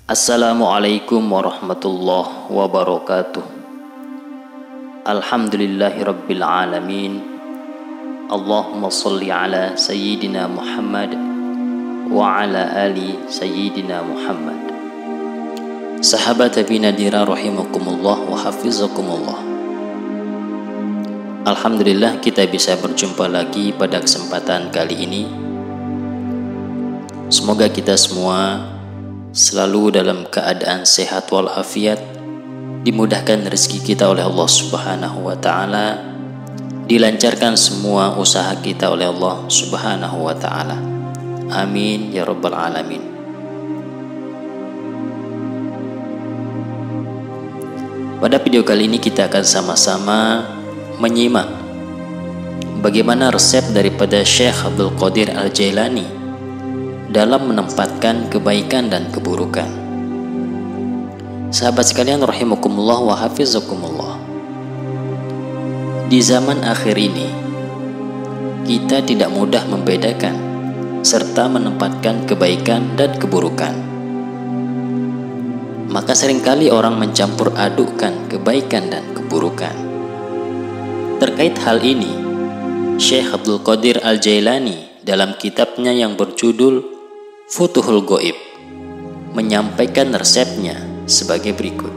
Assalamualaikum warahmatullahi wabarakatuh. Alhamdulillahi rabbil alamin. Allahumma salli ala sayyidina Muhammad wa ala ali sayyidina Muhammad. Sahabat Abi Nadira rahimakumullah wa hafizakumullah. Alhamdulillah kita bisa berjumpa lagi pada kesempatan kali ini. Semoga kita semua selalu dalam keadaan sehat walafiat, dimudahkan rezeki kita oleh Allah Subhanahu wa taala, dilancarkan semua usaha kita oleh Allah Subhanahu wa taala. Amin ya rabbal alamin. Pada video kali ini kita akan sama-sama menyimak bagaimana resep daripada Syekh Abdul Qadir Al-Jailani dalam menempatkan kebaikan dan keburukan. Sahabat sekalian rahimakumullah wa hafizakumullah. Di zaman akhir ini, kita tidak mudah membedakan serta menempatkan kebaikan dan keburukan. Maka seringkali orang mencampur adukkan kebaikan dan keburukan. Terkait hal ini, Syekh Abdul Qadir Al-Jailani dalam kitabnya yang berjudul Futuhul Ghaib menyampaikan resepnya sebagai berikut.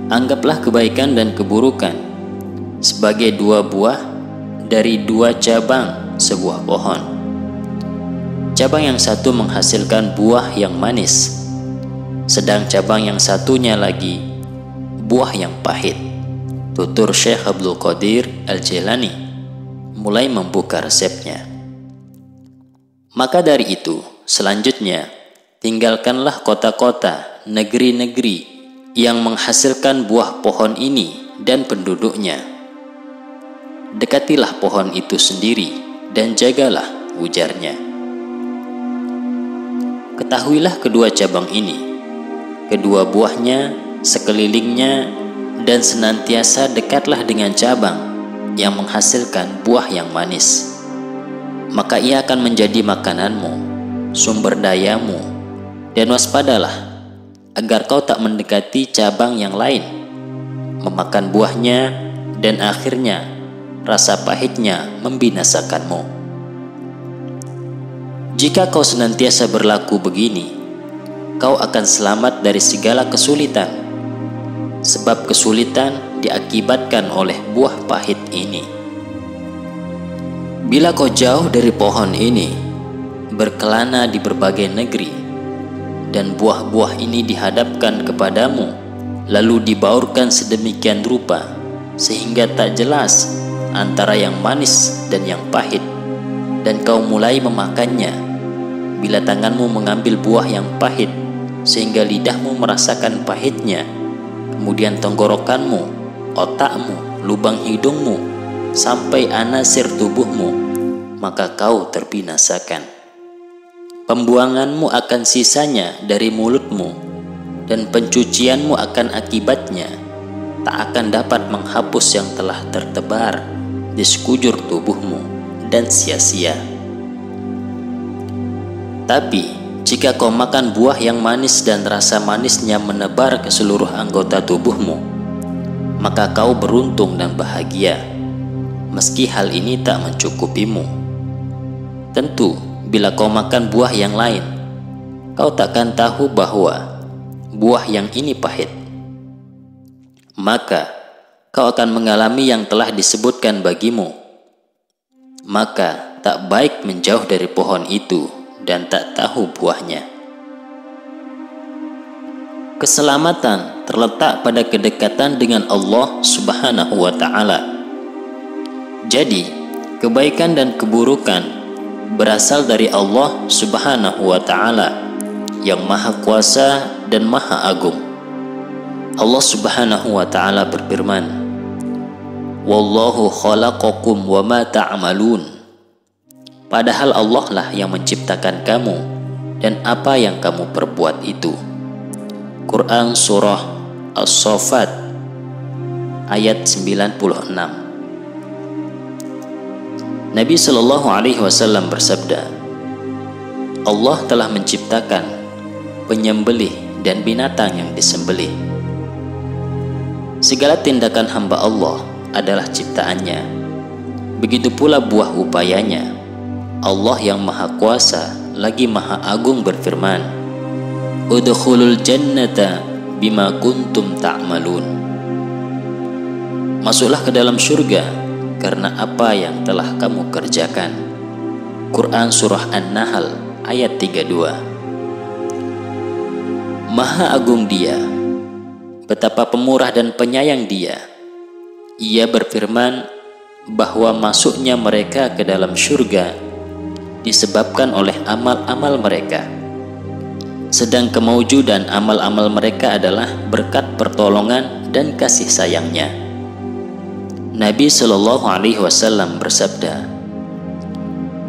Anggaplah kebaikan dan keburukan sebagai dua buah dari dua cabang sebuah pohon. Cabang yang satu menghasilkan buah yang manis, sedang cabang yang satunya lagi buah yang pahit. Tutur Syekh Abdul Qadir Al-Jailani mulai membuka resepnya. Maka dari itu, selanjutnya tinggalkanlah kota-kota, negeri-negeri yang menghasilkan buah pohon ini dan penduduknya. Dekatilah pohon itu sendiri dan jagalah, ujarnya. Ketahuilah kedua cabang ini, kedua buahnya, sekelilingnya, dan senantiasa dekatlah dengan cabang yang menghasilkan buah yang manis. Maka ia akan menjadi makananmu, sumber dayamu, dan waspadalah agar kau tak mendekati cabang yang lain, memakan buahnya, dan akhirnya rasa pahitnya membinasakanmu. Jika kau senantiasa berlaku begini, kau akan selamat dari segala kesulitan, sebab kesulitan diakibatkan oleh buah pahit ini. Bila kau jauh dari pohon ini, berkelana di berbagai negeri, dan buah-buah ini dihadapkan kepadamu, lalu dibaurkan sedemikian rupa, sehingga tak jelas antara yang manis dan yang pahit, dan kau mulai memakannya. Bila tanganmu mengambil buah yang pahit, sehingga lidahmu merasakan pahitnya, kemudian tenggorokanmu, otakmu, lubang hidungmu, sampai anasir tubuhmu, maka kau terbinasakan. Pembuanganmu akan sisanya dari mulutmu, dan pencucianmu akan akibatnya, tak akan dapat menghapus yang telah tertebar di sekujur tubuhmu dan sia-sia. Tapi jika kau makan buah yang manis dan rasa manisnya menebar ke seluruh anggota tubuhmu, maka kau beruntung dan bahagia, meski hal ini tak mencukupimu. Tentu, bila kau makan buah yang lain, kau takkan tahu bahwa buah yang ini pahit. Maka kau akan mengalami yang telah disebutkan bagimu. Maka tak baik menjauh dari pohon itu dan tak tahu buahnya. Keselamatan terletak pada kedekatan dengan Allah Subhanahu wa ta'ala. Jadi, kebaikan dan keburukan berasal dari Allah Subhanahu wa ta'ala yang maha kuasa dan maha agung. Allah Subhanahu wa ta'ala berfirman, Wallahu khalaqakum wa ma ta'malun. Padahal Allah lah yang menciptakan kamu dan apa yang kamu perbuat itu. Quran Surah As-Saffat ayat 96. Nabi Shallallahu Alaihi Wasallam bersabda, Allah telah menciptakan penyembelih dan binatang yang disembelih. Segala tindakan hamba Allah adalah ciptaannya. Begitu pula buah upayanya. Allah yang Maha Kuasa lagi Maha Agung berfirman, Udkhulul jannata bima kuntum ta'malun. Masuklah ke dalam surga karena apa yang telah kamu kerjakan. Quran Surah An-Nahl ayat 32. Maha Agung Dia, betapa pemurah dan penyayang Dia. Ia berfirman bahwa masuknya mereka ke dalam surga disebabkan oleh amal-amal mereka, sedang kemaujudan amal-amal mereka adalah berkat pertolongan dan kasih sayangnya. Nabi Shallallahu Alaihi Wasallam bersabda,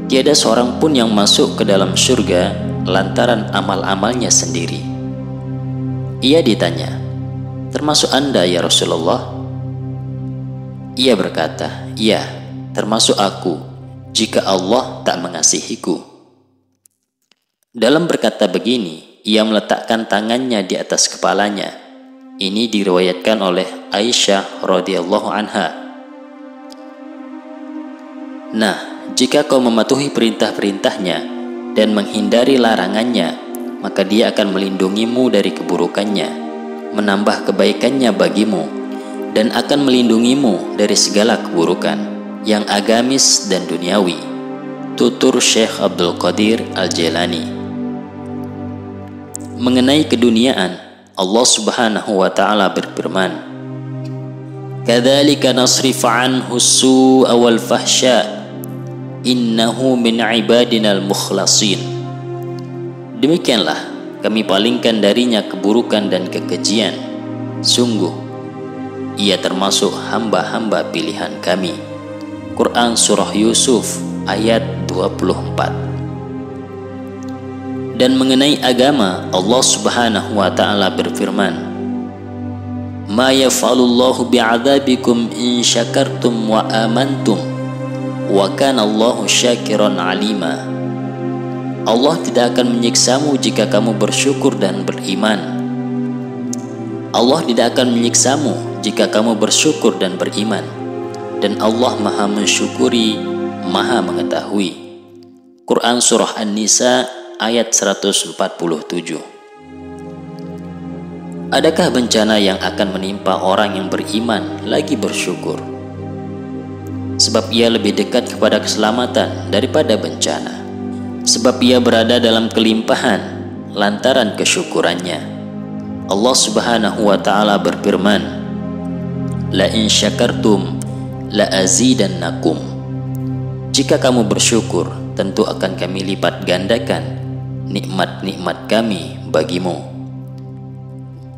tiada seorang pun yang masuk ke dalam surga lantaran amal-amalnya sendiri. Ia ditanya, termasuk Anda ya Rasulullah? Ia berkata, iya, termasuk aku jika Allah tak mengasihiku. Dalam berkata begini, ia meletakkan tangannya di atas kepalanya. Ini diriwayatkan oleh Aisyah radhiyallahu anha. Nah, jika kau mematuhi perintah-perintahnya dan menghindari larangannya, maka Dia akan melindungimu dari keburukannya, menambah kebaikannya bagimu, dan akan melindungimu dari segala keburukan yang agamis dan duniawi. Tutur Syekh Abdul Qadir Al-Jailani. Mengenai keduniaan, Allah Subhanahu wa Ta'ala berfirman, Kadzalika nasrif anhu as-su'a wal fahsya innahu min ibadinal mukhlasin. Demikianlah kami palingkan darinya keburukan dan kekejian. Sungguh ia termasuk hamba-hamba pilihan kami. Quran Surah Yusuf ayat 24. Dan mengenai agama, Allah Subhanahu wa Ta'ala berfirman, Ma yaf'alullahu bi'adzabikum in syakartum wa amantum wa kana Allahu syakiran alima. Allah tidak akan menyiksamu jika kamu bersyukur dan beriman. Allah tidak akan menyiksamu jika kamu bersyukur dan beriman. Dan Allah Maha mensyukuri, Maha mengetahui. Quran Surah An-Nisa ayat 147. Adakah bencana yang akan menimpa orang yang beriman lagi bersyukur? Sebab ia lebih dekat kepada keselamatan daripada bencana. Sebab ia berada dalam kelimpahan lantaran kesyukurannya. Allah Subhanahu wa Ta'ala berfirman, La in syakartum la azidannakum. Jika kamu bersyukur, tentu akan kami lipat gandakan nikmat-nikmat kami bagimu.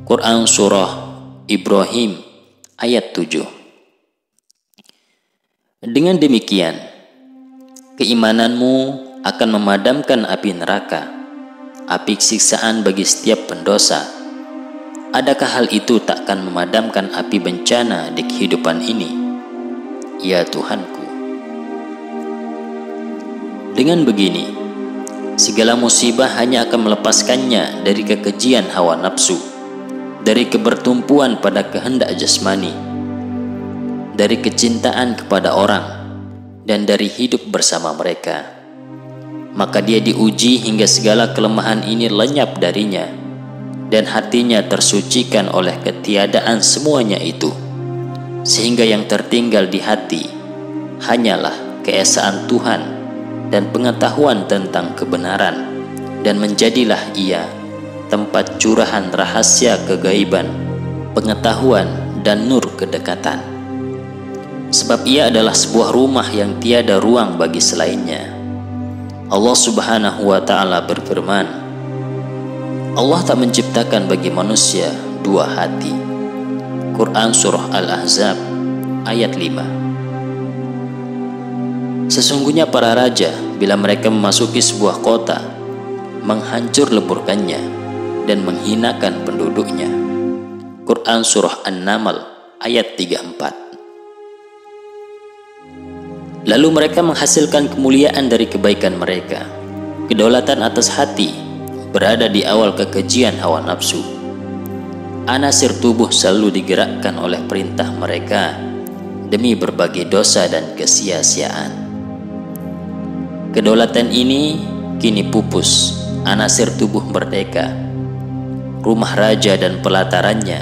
Quran Surah Ibrahim ayat 7. Dengan demikian, keimananmu akan memadamkan api neraka, api siksaan bagi setiap pendosa. Adakah hal itu takkan memadamkan api bencana di kehidupan ini? Ya Tuhanku. Dengan begini, segala musibah hanya akan melepaskannya dari kekejian hawa nafsu, dari kebertumpuan pada kehendak jasmani, dari kecintaan kepada orang, dan dari hidup bersama mereka. Maka dia diuji hingga segala kelemahan ini lenyap darinya, dan hatinya tersucikan oleh ketiadaan semuanya itu, sehingga yang tertinggal di hati hanyalah keesaan Tuhan dan pengetahuan tentang kebenaran, dan menjadilah ia tempat curahan rahasia kegaiban, pengetahuan dan nur kedekatan. Sebab ia adalah sebuah rumah yang tiada ruang bagi selainnya. Allah Subhanahu wa Ta'ala berfirman, Allah tak menciptakan bagi manusia dua hati. Quran Surah Al-Ahzab ayat 5. Sesungguhnya para raja, bila mereka memasuki sebuah kota, menghancur leburkannya dan menghinakan penduduknya. Quran Surah An-Naml ayat 34. Lalu mereka menghasilkan kemuliaan dari kebaikan mereka. Kedaulatan atas hati berada di awal kekejian hawa nafsu. Anasir tubuh selalu digerakkan oleh perintah mereka demi berbagai dosa dan kesia-siaan. Kedaulatan ini kini pupus, anasir tubuh merdeka. Rumah raja dan pelatarannya,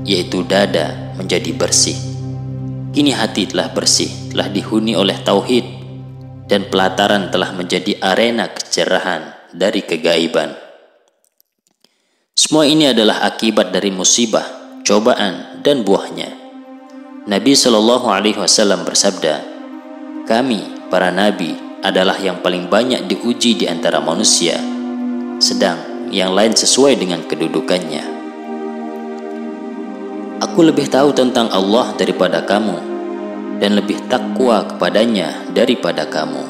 yaitu dada, menjadi bersih. Kini hati telah bersih, telah dihuni oleh tauhid, dan pelataran telah menjadi arena kecerahan dari kegaiban. Semua ini adalah akibat dari musibah, cobaan, dan buahnya. Nabi SAW bersabda, "Kami, para nabi, adalah yang paling banyak diuji di antara manusia, sedang yang lain sesuai dengan kedudukannya. Aku lebih tahu tentang Allah daripada kamu, dan lebih takwa kepadanya daripada kamu."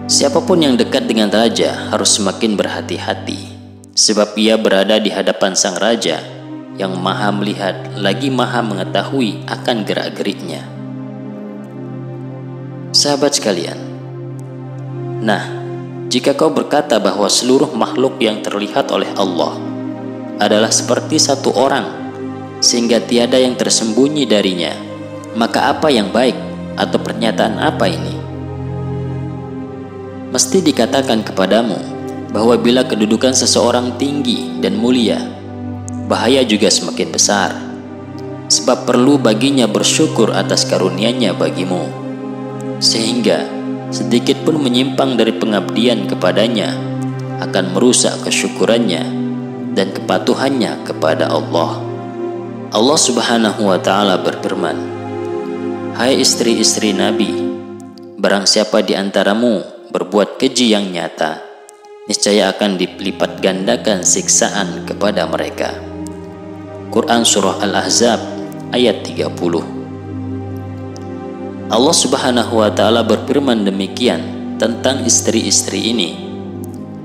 Siapapun yang dekat dengan raja harus semakin berhati-hati, sebab ia berada di hadapan sang raja yang maha melihat lagi maha mengetahui akan gerak-geriknya. Sahabat sekalian, nah, jika kau berkata bahwa seluruh makhluk yang terlihat oleh Allah adalah seperti satu orang, sehingga tiada yang tersembunyi darinya, maka apa yang baik atau pernyataan apa ini? Mesti dikatakan kepadamu bahwa bila kedudukan seseorang tinggi dan mulia, bahaya juga semakin besar, sebab perlu baginya bersyukur atas karunia-Nya bagimu, sehingga sedikit pun menyimpang dari pengabdian kepadanya akan merusak kesyukurannya dan kepatuhannya kepada Allah. Allah Subhanahu wa Ta'ala berfirman, "Hai istri-istri Nabi, barang siapa di antaramu berbuat keji yang nyata, niscaya akan dilipat gandakan siksaan kepada mereka." Quran Surah Al-Ahzab ayat 30. Allah Subhanahu wa Ta'ala berfirman demikian tentang istri-istri ini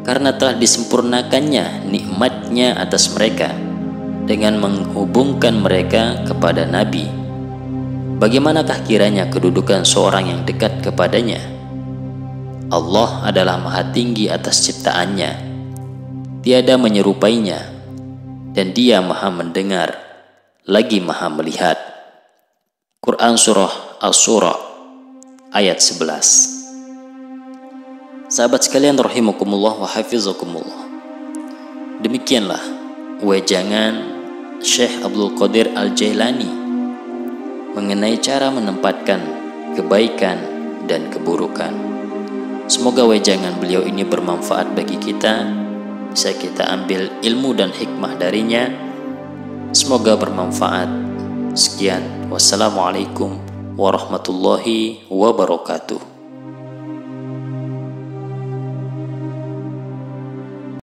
karena telah disempurnakannya nikmat-Nya atas mereka dengan menghubungkan mereka kepada Nabi. Bagaimanakah kiranya kedudukan seorang yang dekat kepadanya? Allah adalah maha tinggi atas ciptaannya, tiada menyerupainya, dan Dia maha mendengar lagi maha melihat. Quran Surah As-Surah ayat 11. Sahabat sekalian rahimakumullah wa hafizakumullah, demikianlah wejangan Syekh Abdul Qadir Al-Jailani mengenai cara menempatkan kebaikan dan keburukan. Semoga wejangan beliau ini bermanfaat bagi kita, bisa kita ambil ilmu dan hikmah darinya. Semoga bermanfaat. Sekian, wassalamualaikum warahmatullahi wabarakatuh.